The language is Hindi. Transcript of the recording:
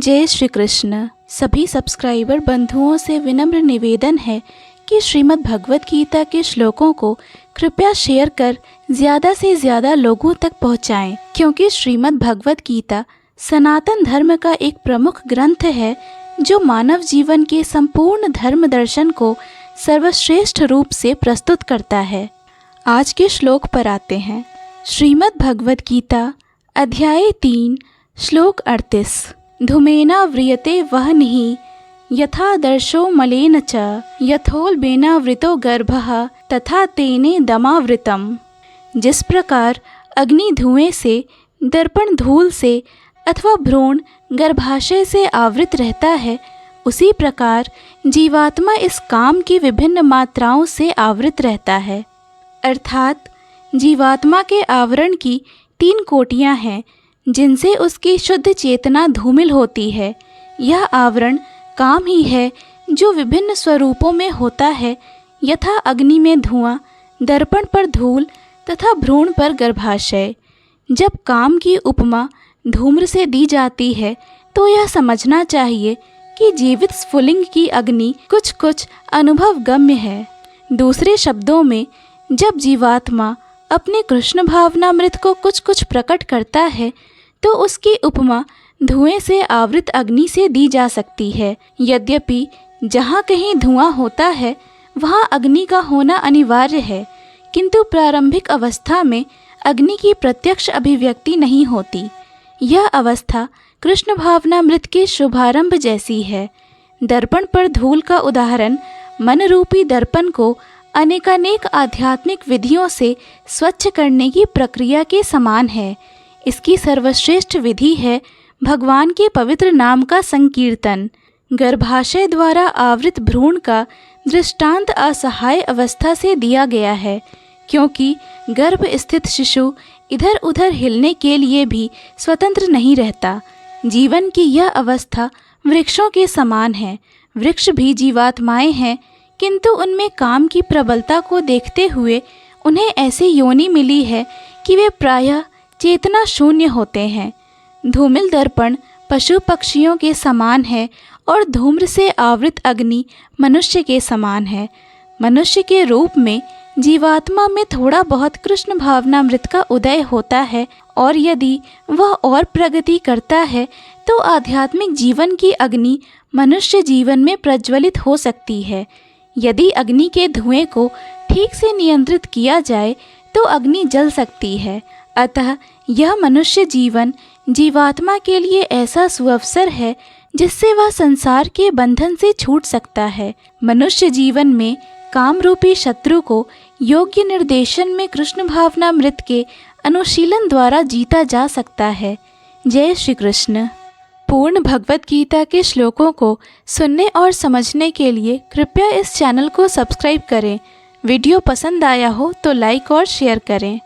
जय श्री कृष्ण। सभी सब्सक्राइबर बंधुओं से विनम्र निवेदन है कि श्रीमद् भगवत गीता के श्लोकों को कृपया शेयर कर ज़्यादा से ज़्यादा लोगों तक पहुँचाएं, क्योंकि श्रीमद् भगवत गीता सनातन धर्म का एक प्रमुख ग्रंथ है जो मानव जीवन के संपूर्ण धर्म दर्शन को सर्वश्रेष्ठ रूप से प्रस्तुत करता है। आज के श्लोक पर आते हैं। श्रीमद् भगवत गीता अध्याय 3 श्लोक 38। धूमेना व्रियते वह्निः यथा दर्शो मलेन च यथोल्बेनावृतो गर्भः तथा तेने दमावृतम्। जिस प्रकार अग्नि धुएं से, दर्पण धूल से अथवा भ्रूण गर्भाशय से आवृत रहता है, उसी प्रकार जीवात्मा इस काम की विभिन्न मात्राओं से आवृत रहता है। अर्थात जीवात्मा के आवरण की 3 कोटियां हैं जिनसे उसकी शुद्ध चेतना धूमिल होती है। यह आवरण काम ही है जो विभिन्न स्वरूपों में होता है, यथा अग्नि में धुआं, दर्पण पर धूल तथा भ्रूण पर गर्भाशय। जब काम की उपमा धूम्र से दी जाती है तो यह समझना चाहिए कि जीवित स्फुलिंग की अग्नि कुछ कुछ अनुभव गम्य है। दूसरे शब्दों में, जब जीवात्मा अपने कृष्ण भावनामृत को कुछ कुछ प्रकट करता है तो उसकी उपमा धुएं से आवृत अग्नि से दी जा सकती है। यद्यपि जहाँ कहीं धुआं होता है वहाँ अग्नि का होना अनिवार्य है, किंतु प्रारंभिक अवस्था में अग्नि की प्रत्यक्ष अभिव्यक्ति नहीं होती। यह अवस्था कृष्ण भावनामृत के शुभारंभ जैसी है। दर्पण पर धूल का उदाहरण मन रूपी दर्पण को अनेकानेक आध्यात्मिक विधियों से स्वच्छ करने की प्रक्रिया के समान है। इसकी सर्वश्रेष्ठ विधि है भगवान के पवित्र नाम का संकीर्तन। गर्भाशय द्वारा आवृत भ्रूण का दृष्टांत असहाय अवस्था से दिया गया है, क्योंकि गर्भ स्थित शिशु इधर उधर हिलने के लिए भी स्वतंत्र नहीं रहता। जीवन की यह अवस्था वृक्षों के समान है। वृक्ष भी जीवात्माएं हैं, किंतु उनमें काम की प्रबलता को देखते हुए उन्हें ऐसी योनि मिली है कि वे प्रायः चेतना शून्य होते हैं। धूमिल दर्पण पशु पक्षियों के समान है और धूम्र से आवृत अग्नि मनुष्य के समान है। मनुष्य के रूप में जीवात्मा में थोड़ा बहुत कृष्ण भावनामृत का उदय होता है, और यदि वह और प्रगति करता है तो आध्यात्मिक जीवन की अग्नि मनुष्य जीवन में प्रज्वलित हो सकती है। यदि अग्नि के धुएं को ठीक से नियंत्रित किया जाए तो अग्नि जल सकती है। अतः यह मनुष्य जीवन जीवात्मा के लिए ऐसा सुअवसर है जिससे वह संसार के बंधन से छूट सकता है। मनुष्य जीवन में काम रूपी शत्रु को योग्य निर्देशन में कृष्ण भावनामृत के अनुशीलन द्वारा जीता जा सकता है। जय श्री कृष्ण। पूर्ण भगवत गीता के श्लोकों को सुनने और समझने के लिए कृपया इस चैनल को सब्सक्राइब करें। वीडियो पसंद आया हो तो लाइक और शेयर करें।